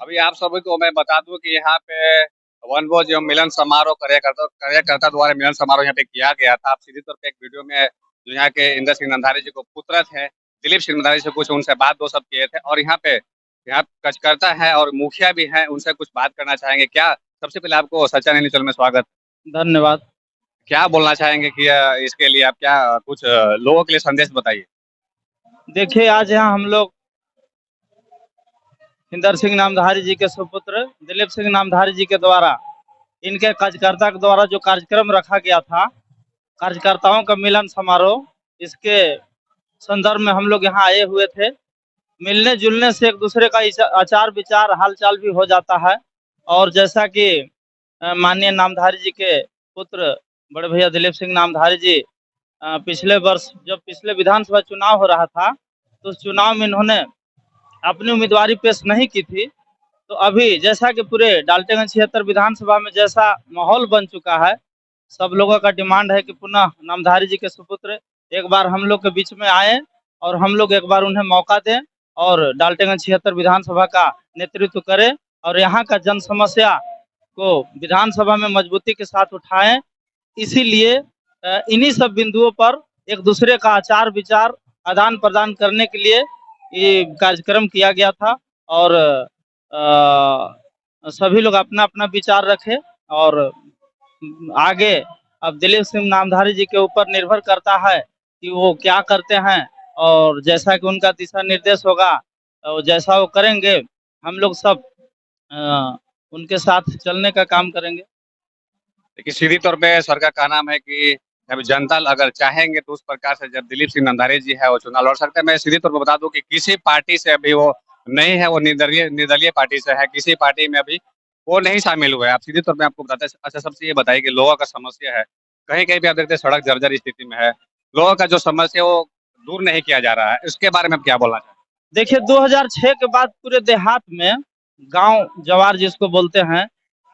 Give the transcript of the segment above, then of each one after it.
अभी आप सभी को मैं बता दूं कि यहाँ पे वनभोज एवं मिलन समारोह कार्यकर्ता द्वारा मिलन समारोह यहाँ पे किया गया था। आप सीधी तौर पे एक वीडियो में जो यहाँ के इंद्र सिंह नंदारी जी को पुत्र थे दिलीप सिंह नंदारी से कुछ उनसे बात दो सब किए थे और यहाँ कार्यकर्ता है और मुखिया भी है, उनसे कुछ बात करना चाहेंगे क्या? सबसे पहले आपको सच्चा नैनी चैनल में स्वागत। धन्यवाद। क्या बोलना चाहेंगे कि इसके लिए आप क्या कुछ लोगों के लिए संदेश बताइए। देखिए, आज यहाँ हम लोग इंदर सिंह नामधारी जी के सुपुत्र दिलीप सिंह नामधारी जी के द्वारा इनके कार्यकर्ता के द्वारा जो कार्यक्रम रखा गया था, कार्यकर्ताओं का मिलन समारोह, इसके संदर्भ में हम लोग यहाँ आए हुए थे। मिलने जुलने से एक दूसरे का आचार विचार हालचाल भी हो जाता है। और जैसा कि माननीय नामधारी जी के पुत्र बड़े भैया दिलीप सिंह नामधारी जी पिछले वर्ष जब पिछले विधानसभा चुनाव हो रहा था, तो उस चुनाव में इन्होंने अपनी उम्मीदवारी पेश नहीं की थी। तो अभी जैसा कि पूरे डाल्टनगंज 76 विधानसभा में जैसा माहौल बन चुका है, सब लोगों का डिमांड है कि पुनः नामधारी जी के सुपुत्र एक बार हम लोग के बीच में आए और हम लोग एक बार उन्हें मौका दें और डाल्टनगंज 76 विधानसभा का नेतृत्व करें और यहाँ का जन समस्या को विधानसभा में मजबूती के साथ उठाएं। इसीलिए इन्हीं सब बिंदुओं पर एक दूसरे का आचार विचार आदान प्रदान करने के लिए ये कार्यक्रम किया गया था। और सभी लोग अपना अपना विचार रखे और आगे अब दिलीप सिंह नामधारी जी के ऊपर निर्भर करता है कि वो क्या करते हैं और जैसा कि उनका दिशा निर्देश होगा और जैसा वो करेंगे, हम लोग सब उनके साथ चलने का काम करेंगे। देखिए सीधी तौर पे सरकार का नाम है कि जब जनता अगर चाहेंगे तो उस प्रकार से जब दिलीप सिंह नंदारी जी है वो चुनाव लड़ सकते हैं। मैं सीधी तौर पर बता दूं कि किसी पार्टी से अभी वो नहीं है, वो निर्दलीय पार्टी से है, किसी पार्टी में अभी वो नहीं शामिल हुए। आप सीधी तौर पे आपको बताते हैं। अच्छा, सबसे ये बताइए कि लोगों का समस्या है, कहीं कहीं भी आप देखते हैं सड़क जर्जर स्थिति में है, लोगों का जो समस्या वो दूर नहीं किया जा रहा है, इसके बारे में आप क्या बोलना चाहेंगे? देखिए, 2006 के बाद पूरे देहात में गांव जवार जिसको बोलते हैं,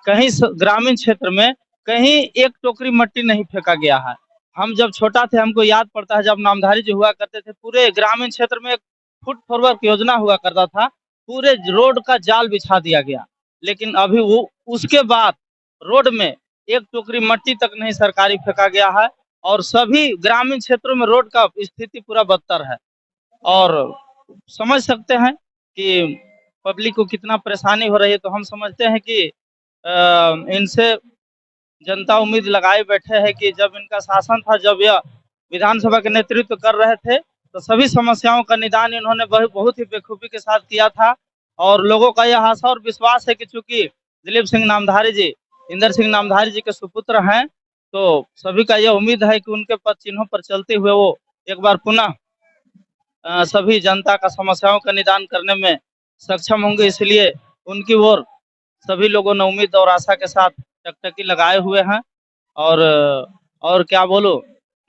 कहीं ग्रामीण क्षेत्र में कहीं एक टोकरी मिट्टी नहीं फेंका गया है। हम जब छोटा थे हमको याद पड़ता है, जब नामधारी जी हुआ करते थे, पूरे ग्रामीण क्षेत्र में एक फुट फॉरवर्ड योजना हुआ करता था, पूरे रोड का जाल बिछा दिया गया। लेकिन अभी वो उसके बाद रोड में एक टोकरी मिट्टी तक नहीं सरकारी फेंका गया है और सभी ग्रामीण क्षेत्रों में रोड का स्थिति पूरा बदतर है। और समझ सकते हैं कि पब्लिक को कितना परेशानी हो रही है। तो हम समझते हैं कि इनसे जनता उम्मीद लगाए बैठे है कि जब इनका शासन था, जब यह विधानसभा के नेतृत्व कर रहे थे, तो सभी समस्याओं का निदान इन्होंने बहुत ही बेखूबी के साथ किया था। और लोगों का यह आशा और विश्वास है कि चूंकि दिलीप सिंह नामधारी जी इंदर सिंह नामधारी जी के सुपुत्र हैं, तो सभी का यह उम्मीद है कि उनके पद चिन्हों पर चलते हुए वो एक बार पुनः सभी जनता का समस्याओं का निदान करने में सक्षम होंगे। इसलिए उनकी ओर सभी लोगों ने उम्मीद और आशा के साथ टकटकी लगाए हुए हैं। और क्या बोलूं,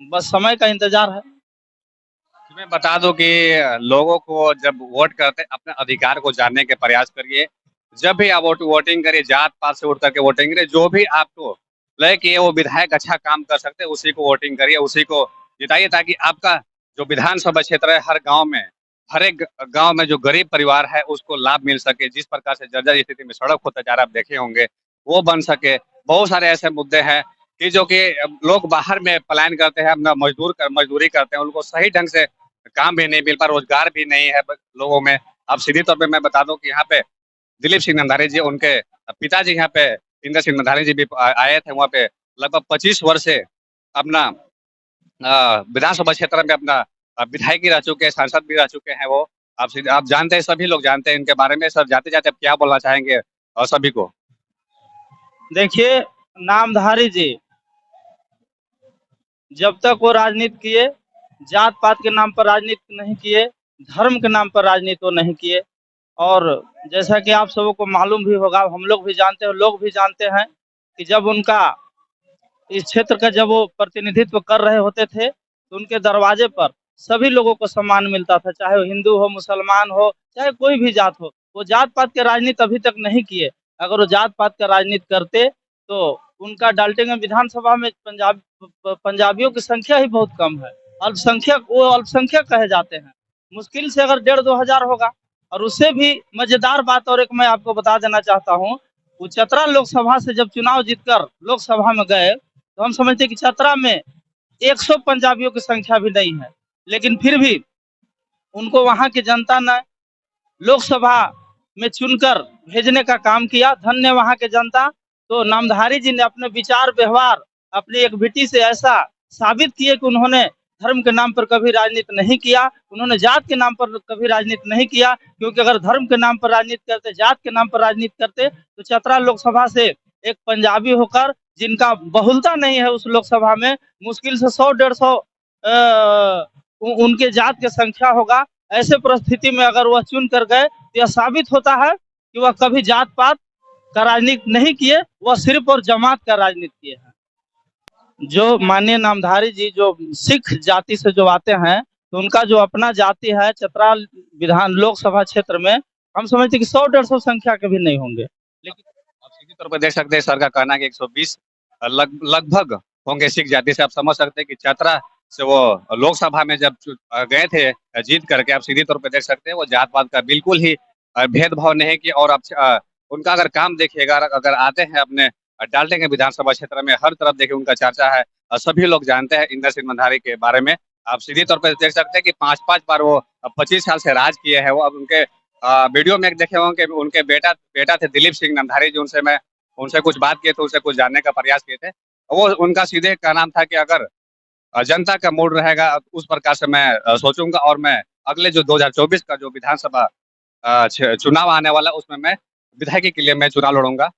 बस समय का इंतजार है। मैं बता दूं कि लोगों को जब वोट करते अपने अधिकार को जानने के प्रयास करिए। जब भी आप वोटिंग करिए, जात पात से उठ करके वोटिंग करिए, जो भी आपको लगे कि वो विधायक अच्छा काम कर सकते हैं उसी को वोटिंग करिए, उसी को जिताइए, ताकि आपका जो विधानसभा क्षेत्र है हर गांव में, हर एक गांव में जो गरीब परिवार है उसको लाभ मिल सके। जिस प्रकार से जर्जर स्थिति में सड़क होता जा रहा है आप देखे होंगे, वो बन सके। बहुत सारे ऐसे मुद्दे हैं कि जो कि लोग बाहर में पलायन करते हैं, अपना मजदूरी करते हैं, उनको सही ढंग से काम भी नहीं मिल पा, रोजगार भी नहीं है लोगों में। अब सीधी तौर पे मैं बता दूं कि यहाँ पे दिलीप सिंह नंदारी जी, उनके पिताजी यहाँ पे इंदर सिंह नंदारी जी भी आए थे। वहाँ पे लगभग 25 वर्ष से अपना विधानसभा क्षेत्र में अपना विधायक रह चुके हैं, सांसद भी रह चुके हैं वो। आप जानते हैं, सभी लोग जानते हैं इनके बारे में। सर, जाते जाते आप क्या बोलना चाहेंगे और सभी को? देखिए, नामधारी जी जब तक वो राजनीति किए, जात पात के नाम पर राजनीति नहीं किए, धर्म के नाम पर राजनीति वो नहीं किए। और जैसा कि आप सबों को मालूम भी होगा, हम लोग भी जानते हैं, लोग भी जानते हैं कि जब उनका इस क्षेत्र का जब वो प्रतिनिधित्व कर रहे होते थे, तो उनके दरवाजे पर सभी लोगों को सम्मान मिलता था, चाहे वो हिंदू हो, मुसलमान हो, चाहे कोई भी जात हो। वो जात पात के राजनीति अभी तक नहीं किए। अगर वो जात पात का राजनीति करते तो उनका डाल्टनगंज विधानसभा में पंजाबियों की संख्या ही बहुत कम है। अल्पसंख्यक, वो अल्पसंख्यक कहे जाते हैं। मुश्किल से अगर 1,500-2,000 होगा। और उससे भी मजेदार बात और एक मैं आपको बता देना चाहता हूँ, वो चतरा लोकसभा से जब चुनाव जीतकर लोकसभा में गए, तो हम समझते कि चतरा में 100 पंजाबियों की संख्या भी नहीं है, लेकिन फिर भी उनको वहाँ की जनता ने लोकसभा में चुनकर भेजने का काम किया। धन्य वहाँ के जनता। तो नामधारी जी ने अपने विचार व्यवहार, अपनी एक्टिविटी से ऐसा साबित किए कि उन्होंने धर्म के नाम पर कभी राजनीति नहीं किया, उन्होंने जात के नाम पर कभी राजनीति नहीं किया, क्योंकि अगर धर्म के नाम पर राजनीति करते, जात के नाम पर राजनीति करते, तो चतरा लोकसभा से एक पंजाबी होकर, जिनका बहुलता नहीं है उस लोकसभा में, मुश्किल से 100-150 उनके जात की संख्या होगा। ऐसे परिस्थिति में अगर वह चुन कर गए, तो यह साबित होता है कि वह कभी जात पात का राजनीति नहीं किए, वह सिर्फ और जमात का राजनीति किए हैं। जो माननीय नामधारी जी जो सिख जाति से जो आते हैं, तो उनका जो अपना जाति है चतरा विधान लोकसभा क्षेत्र में, हम समझते हैं कि 100-150 संख्या के भी नहीं होंगे। लेकिन आप सीधी तौर पर देख सकते हैं, सर का कहना है कि 120 लगभग होंगे सिख जाति से। आप समझ सकते हैं कि चतरा से वो लोकसभा में जब गए थे जीत करके, आप सीधी तौर पे देख सकते हैं वो जात पात का बिल्कुल ही भेदभाव नहीं किया। और आप उनका अगर काम देखिएगा, अगर आते हैं अपने डालटेंगे विधानसभा क्षेत्र में, हर तरफ देखिए उनका चर्चा है। सभी लोग जानते हैं इंदर सिंह मंधारी के बारे में। आप सीधी तौर पर देख सकते हैं कि 5-5 बार वो 25 साल से राज किए हैं वो। अब उनके वीडियो में देखे होंगे कि उनके बेटा थे दिलीप सिंह नंधारी जी, उनसे कुछ बात किए थे, उनसे कुछ जानने का प्रयास किए थे। वो उनका सीधे का नाम था कि अगर जनता का मूड रहेगा उस प्रकार से मैं सोचूंगा, और मैं अगले जो 2024 का जो विधानसभा चुनाव आने वाला, उसमें मैं विधायकी के लिए मैं चुनाव लड़ूंगा।